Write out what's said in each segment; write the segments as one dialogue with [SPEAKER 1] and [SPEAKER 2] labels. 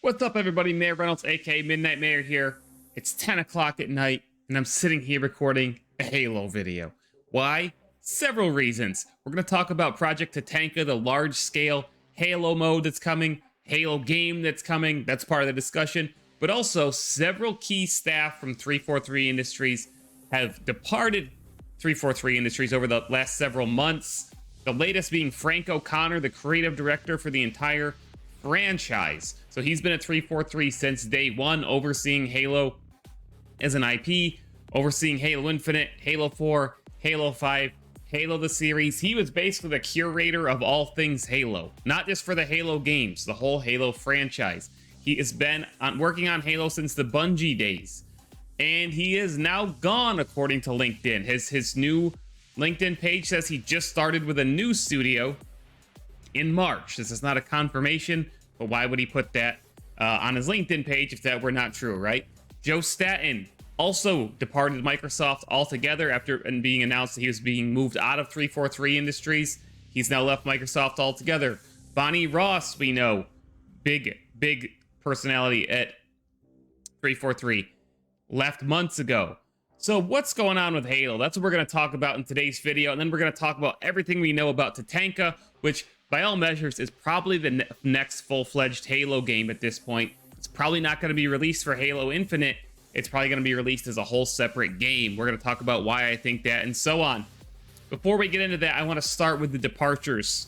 [SPEAKER 1] What's up, everybody? Mayor Reynolds, aka Midnight Mayor here. It's 10 o'clock at night, and I'm sitting here recording a Halo video. Why? Several reasons. We're going to talk about Project Tatanka, the large-scale Halo mode that's coming, Halo game that's coming. That's part of the discussion. But also, several key staff from 343 Industries have departed 343 Industries over the last several months. The latest being Frank O'Connor, the creative director for the entire franchise. So he's been at 343 since day one, overseeing Halo as an IP, overseeing Halo Infinite, Halo 4, Halo 5, Halo the series. He was basically the curator of all things Halo, not just for the Halo games, the whole Halo franchise. He has been working on Halo since the Bungie days, and he is now gone, according to LinkedIn. His new LinkedIn page says he just started with a new studio in March. This is not a confirmation, but why would he put that on his LinkedIn page if that were not true, right? Joe Staten also departed Microsoft altogether after being announced that he was being moved out of 343 Industries. He's now left Microsoft altogether. Bonnie Ross, we know, big personality at 343, left months ago. So what's going on with Halo? That's what we're going to talk about in today's video, and then we're going to talk about everything we know about Tatanka, which by all measures is probably the next full-fledged Halo game at this point. It's probably not going to be released for Halo Infinite. It's probably going to be released as a whole separate game. We're going to talk about why I think that and so on. Before we get into that, I want to start with the departures.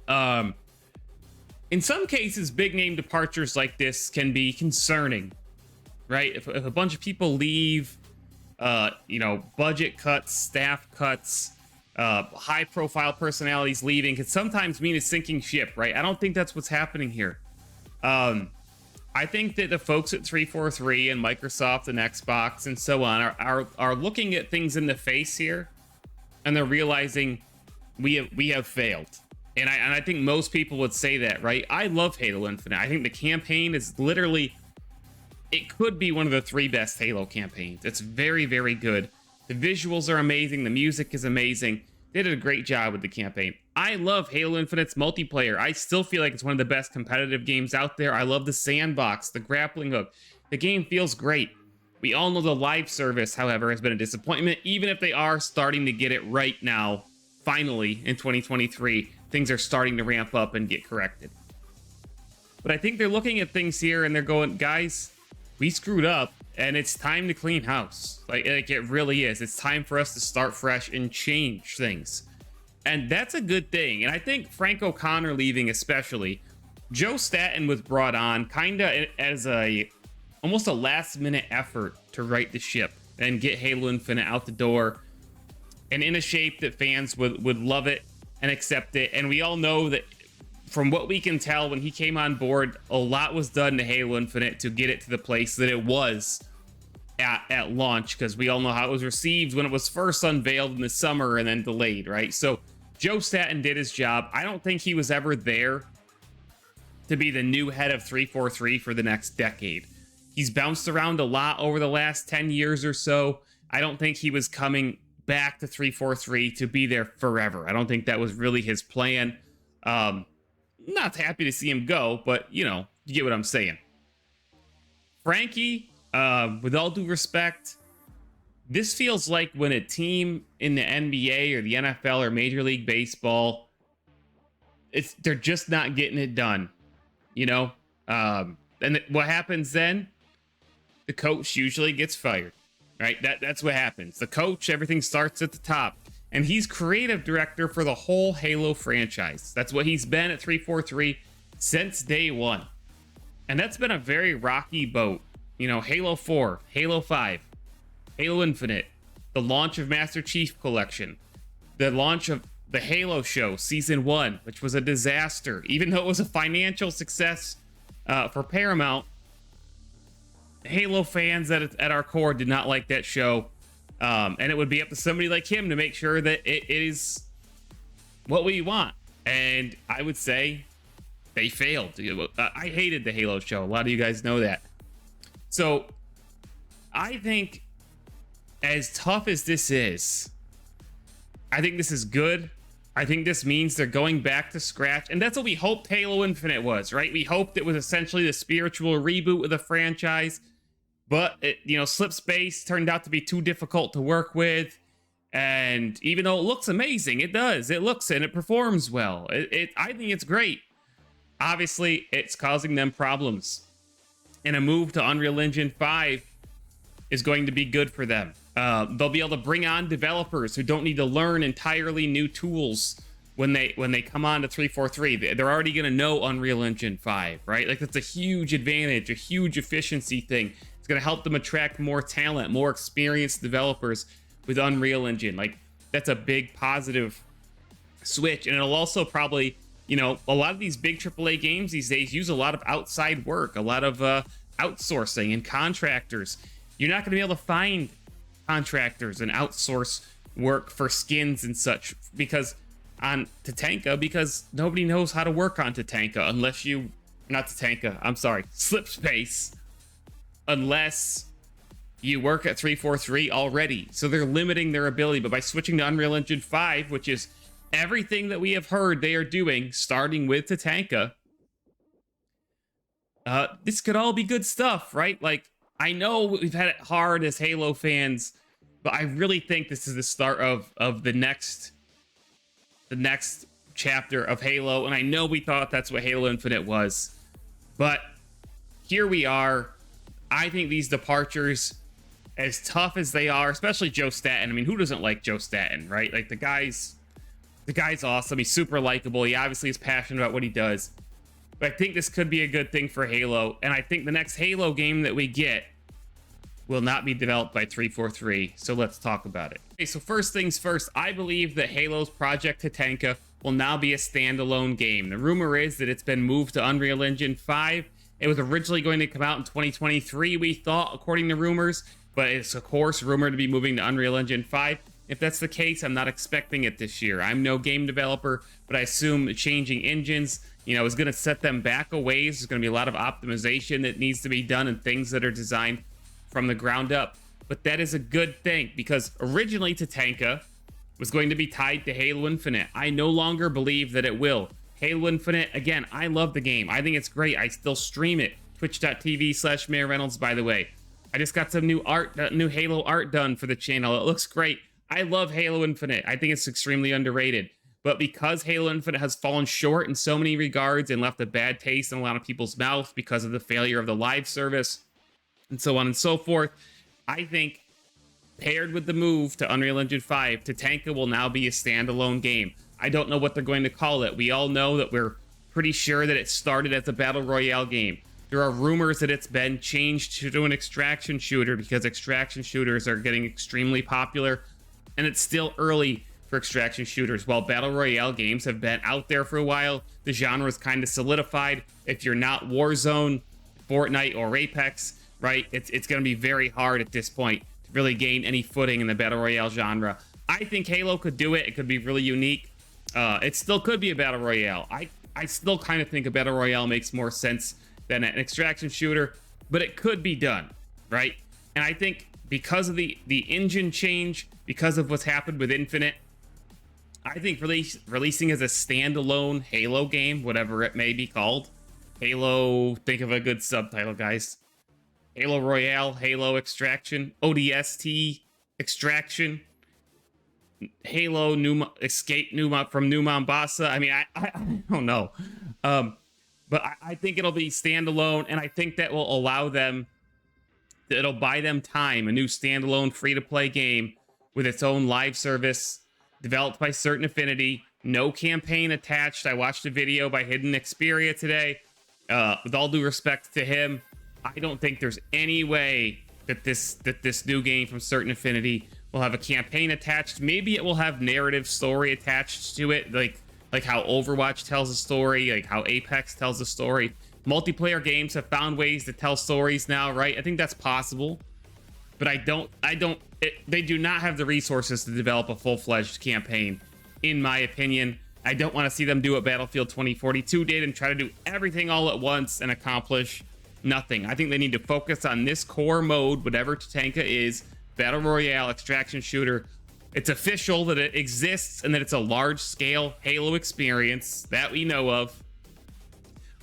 [SPEAKER 1] In some cases, big name departures like this can be concerning, right? If a bunch of people leave, budget cuts, staff cuts, high profile personalities leaving can sometimes mean a sinking ship, right? I don't think that's what's happening here. I think that the folks at 343 and Microsoft and Xbox and so on are looking at things in the face here, and they're realizing we have failed. And I think most people would say that, right? I love Halo Infinite. I think the campaign is literally, it could be one of the 3 best Halo campaigns. It's very, very good. The visuals are amazing. The music is amazing. They did a great job with the campaign. I love Halo Infinite's multiplayer. I still feel like it's one of the best competitive games out there. I love the sandbox, the grappling hook. The game feels great. We all know the live service, however, has been a disappointment, even if they are starting to get it right now. Finally, in 2023, things are starting to ramp up and get corrected. But I think they're looking at things here and they're going, guys, we screwed up and it's time to clean house. Like it really is. It's time for us to start fresh and change things. And that's a good thing. And I think Frank O'Connor leaving especially, Joe Staten was brought on kind of as almost a last minute effort to right the ship and get Halo Infinite out the door and in a shape that fans would love it and accept it. And we all know that from what we can tell, when he came on board, a lot was done to Halo Infinite to get it to the place that it was at launch, because we all know how it was received when it was first unveiled in the summer and then delayed, right? So Joe Staten did his job. I don't think he was ever there to be the new head of 343 for the next decade. He's bounced around a lot over the last 10 years or so. I don't think he was coming back to 343 to be there forever. I don't think that was really his plan. Not happy to see him go, but you get what I'm saying. Frankie, with all due respect, this feels like when a team in the NBA or the NFL or Major League Baseball, they're just not getting it done, and what happens then? The coach usually gets fired, right? That's what happens. The coach, everything starts at the top. And he's creative director for the whole Halo franchise. That's what he's been at 343 since day one. And that's been a very rocky boat. Halo 4, Halo 5, Halo Infinite, the launch of Master Chief Collection, the launch of the Halo show Season 1, which was a disaster. Even though it was a financial success for Paramount, Halo fans at our core did not like that show. And it would be up to somebody like him to make sure that it is what we want. And I would say they failed. I hated the Halo show. A lot of you guys know that. So I think as tough as this is, I think this is good I think this means they're going back to scratch, and that's what we hoped Halo Infinite was, right? We hoped it was essentially the spiritual reboot of the franchise, but it, Slip Space turned out to be too difficult to work with. And even though it looks amazing, it does. It looks and it performs well. I think it's great. Obviously, it's causing them problems. And a move to Unreal Engine 5 is going to be good for them. They'll be able to bring on developers who don't need to learn entirely new tools when they come on to 343. They're already going to know Unreal Engine 5, right? Like, that's a huge advantage, a huge efficiency thing. It's going to help them attract more talent, more experienced developers with Unreal Engine. Like, that's a big positive switch. And it'll also probably, a lot of these big AAA games these days use a lot of outside work, a lot of outsourcing and contractors. You're not going to be able to find contractors and outsource work for skins and such because nobody knows how to work on Tatanka unless you, not Tatanka, I'm sorry, Slip Space, unless you work at 343 already. So they're limiting their ability, but by switching to Unreal Engine 5, which is everything that we have heard they are doing, starting with Tatanka, this could all be good stuff, right? Like, I know we've had it hard as Halo fans, but I really think this is the start of the next chapter of Halo, and I know we thought that's what Halo Infinite was, but here we are. I think these departures, as tough as they are, especially Joe Staten. I mean, who doesn't like Joe Staten, right? Like, the guy's awesome. He's super likable. He obviously is passionate about what he does. But I think this could be a good thing for Halo, and I think the next Halo game that we get will not be developed by 343, so let's talk about it. Okay, so first things first, I believe that Halo's Project Tatanka will now be a standalone game. The rumor is that it's been moved to Unreal Engine 5. It was originally going to come out in 2023, we thought, according to rumors, but it's, of course, rumored to be moving to Unreal Engine 5. If that's the case, I'm not expecting it this year. I'm no game developer, but I assume changing engines, is going to set them back a ways. There's going to be a lot of optimization that needs to be done and things that are designed from the ground up. But that is a good thing, because originally Tatanka was going to be tied to Halo Infinite. I no longer believe that it will. Halo Infinite, again, I love the game. I think it's great. I still stream it. Twitch.tv/Mayor Reynolds, by the way. I just got some new art, new Halo art done for the channel. It looks great. I love Halo Infinite. I think it's extremely underrated. But because Halo Infinite has fallen short in so many regards and left a bad taste in a lot of people's mouths because of the failure of the live service and so on and so forth, I think paired with the move to Unreal Engine 5, Tatanka will now be a standalone game. I don't know what they're going to call it. We all know that we're pretty sure that it started as a Battle Royale game. There are rumors that it's been changed to an extraction shooter because extraction shooters are getting extremely popular, and it's still early for extraction shooters. While Battle Royale games have been out there for a while, the genre is kind of solidified. If you're not Warzone, Fortnite, or Apex, right, it's going to be very hard at this point to really gain any footing in the Battle Royale genre. I think Halo could do it. It could be really unique. It still could be a Battle Royale. I still kind of think a Battle Royale makes more sense than an extraction shooter, but it could be done, right? And I think because of the engine change, because of what's happened with Infinite, I think releasing as a standalone Halo game, whatever it may be called, Halo, think of a good subtitle, guys. Halo Royale, Halo Extraction, ODST Extraction, Halo Escape from New Mombasa. I mean, I don't know. But I think it'll be standalone, and I think that will allow them, it'll buy them time, a new standalone free-to-play game with its own live service, developed by Certain Affinity, no campaign attached. I watched a video by Hidden Xperia today. With all due respect to him, I don't think there's any way that this new game from Certain Affinity will have a campaign attached. Maybe it will have narrative story attached to it, like how Overwatch tells a story, like how Apex tells a story. Multiplayer games have found ways to tell stories now, right? I think that's possible, but they do not have the resources to develop a full-fledged campaign, in my opinion. I don't want to see them do what Battlefield 2042 did and try to do everything all at once and accomplish nothing. I think they need to focus on this core mode, whatever Tatanka is, Battle Royale, extraction shooter, It's official that it exists and that it's a large-scale Halo experience that we know of.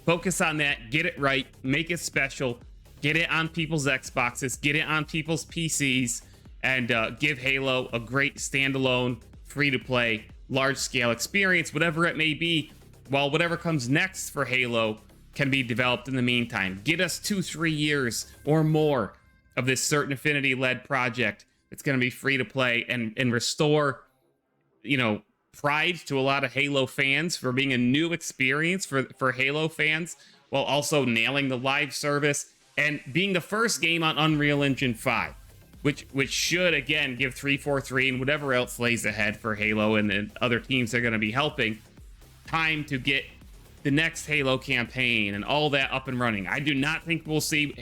[SPEAKER 1] Focus on that, get it right, make it special, get it on people's Xboxes, get it on people's PCs, and give Halo a great standalone, free-to-play, large-scale experience, whatever it may be, while whatever comes next for Halo can be developed in the meantime. Get us 2-3 years or more of this Certain Affinity-led project. It's going to be free-to-play and restore, pride to a lot of Halo fans for being a new experience for Halo fans, while also nailing the live service and being the first game on Unreal Engine 5, which should, again, give 343 and whatever else lays ahead for Halo and other teams that are going to be helping time to get the next Halo campaign and all that up and running. I do not think we'll see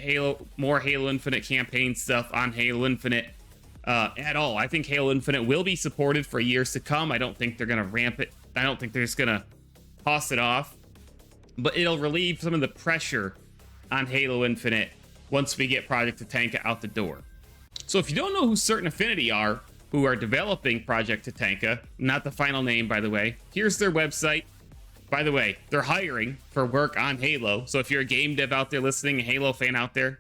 [SPEAKER 1] more Halo Infinite campaign stuff on Halo Infinite at all. I think Halo Infinite will be supported for years to come. I don't think they're going to ramp it. I don't think they're just going to toss it off. But it'll relieve some of the pressure on Halo Infinite once we get Project Tatanka out the door. So if you don't know who Certain Affinity are, who are developing Project Tatanka, not the final name, by the way, here's their website. By the way, they're hiring for work on Halo. So if you're a game dev out there listening, a Halo fan out there,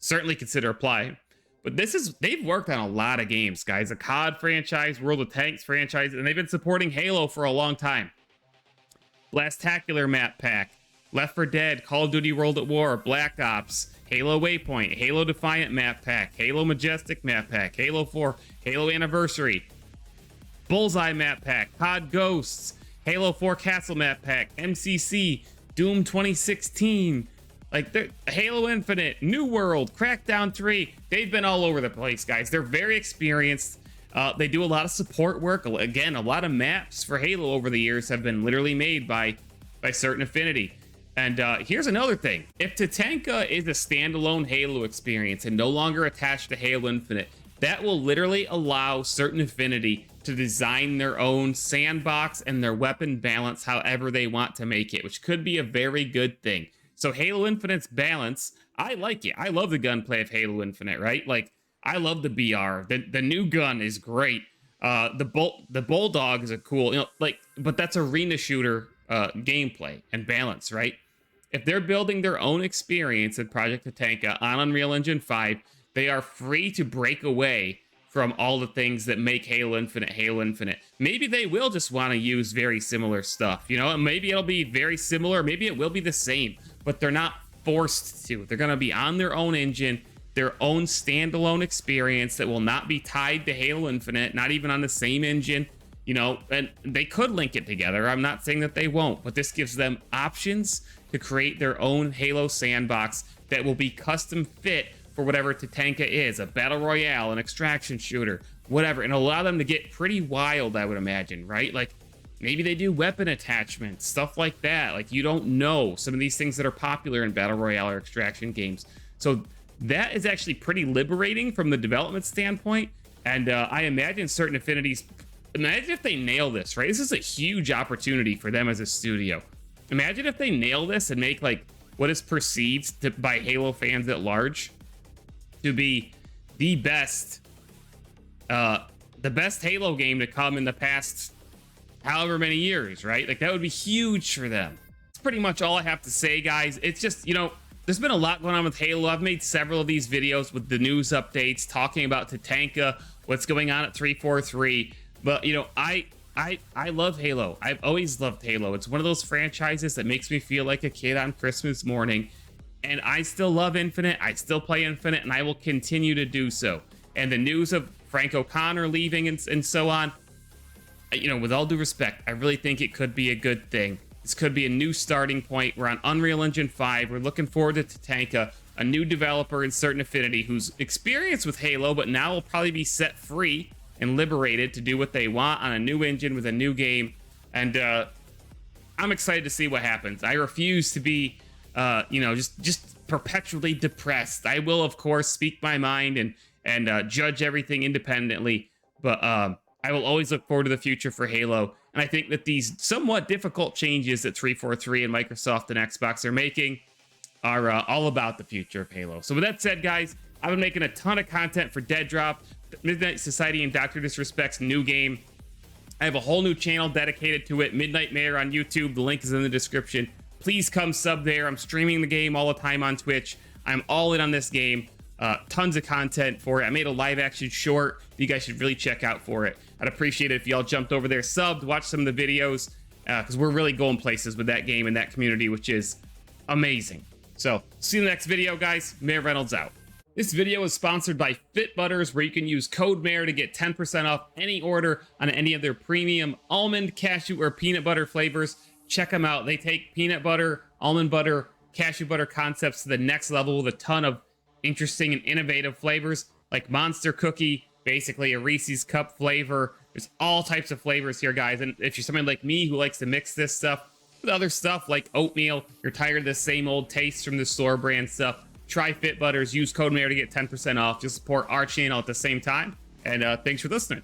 [SPEAKER 1] certainly consider applying. But they've worked on a lot of games, guys. A COD franchise, World of Tanks franchise, and they've been supporting Halo for a long time. Blastacular map pack, Left 4 Dead, Call of Duty World at War, Black Ops, Halo Waypoint, Halo Defiant map pack, Halo Majestic map pack, Halo 4, Halo Anniversary, Bullseye map pack, COD Ghosts, Halo 4 Castle map pack, MCC, Doom 2016, Halo Infinite, New World, Crackdown 3. They've been all over the place, guys. They're very experienced. They do a lot of support work. Again, a lot of maps for Halo over the years have been literally made by Certain Affinity. And here's another thing. If Tatanka is a standalone Halo experience and no longer attached to Halo Infinite, that will literally allow Certain Affinity to design their own sandbox and their weapon balance however they want to make it, which could be a very good thing. So Halo Infinite's balance, I like it. I love the gunplay of Halo Infinite, right? I love the BR. The new gun is great. The Bulldog is a cool, but that's arena shooter gameplay and balance, right? If they're building their own experience in Project Tatanka on Unreal Engine 5, they are free to break away from all the things that make Halo Infinite Halo Infinite. Maybe they will just want to use very similar stuff, maybe it'll be very similar, maybe it will be the same, but they're not forced to. They're going to be on their own engine, their own standalone experience that will not be tied to Halo Infinite, not even on the same engine, and they could link it together. I'm not saying that they won't, but this gives them options to create their own Halo sandbox that will be custom fit for whatever Tatanka is, a battle royale, an extraction shooter, whatever, and allow them to get pretty wild, I would imagine, right? Maybe they do weapon attachments, stuff like that. You don't know some of these things that are popular in battle royale or extraction games. So that is actually pretty liberating from the development standpoint. And I imagine Certain Affinities, imagine if they nail this, right? This is a huge opportunity for them as a studio. Imagine if they nail this and make what is perceived by Halo fans at large to be the best Halo game to come in the past however many years, right? That would be huge for them. That's pretty much all I have to say, guys. It's just, there's been a lot going on with Halo. I've made several of these videos with the news updates talking about Tatanka, what's going on at 343. But, I love Halo. I've always loved Halo. It's one of those franchises that makes me feel like a kid on Christmas morning. And I still love Infinite. I still play Infinite, and I will continue to do so. And the news of Frank O'Connor leaving and so on, with all due respect, I really think it could be a good thing. This could be a new starting point. We're on Unreal Engine 5. We're looking forward to Tatanka, a new developer in Certain Affinity who's experienced with Halo, but now will probably be set free and liberated to do what they want on a new engine with a new game. And I'm excited to see what happens. I refuse to be just perpetually depressed. I will, of course, speak my mind and judge everything independently, but I will always look forward to the future for Halo. And I think that these somewhat difficult changes that 343 and Microsoft and Xbox are making are all about the future of Halo. So with that said, guys, I've been making a ton of content for Dead Drop, Midnight Society and Dr. Disrespect's new game. I have a whole new channel dedicated to it, Midnight Mayor on YouTube. The link is in the description. Please come sub there. I'm streaming the game all the time on Twitch. I'm all in on this game. Tons of content for it. I made a live action short that you guys should really check out for it. I'd appreciate it if y'all jumped over there, subbed, watched some of the videos, because we're really going places with that game and that community, which is amazing. So, see you in the next video, guys. Mayor Reynolds out. This video is sponsored by Fit Butters, where you can use code MAYOR to get 10% off any order on any of their premium almond, cashew, or peanut butter flavors. Check them out. They take peanut butter, almond butter, cashew butter concepts to the next level with a ton of interesting and innovative flavors, like Monster Cookie, basically a Reese's Cup flavor. There's all types of flavors here, guys. And if you're somebody like me who likes to mix this stuff with other stuff like oatmeal, you're tired of the same old taste from the store brand stuff, try Fit Butters, use code MAYOR to get 10% off. Just support our channel at the same time. And thanks for listening.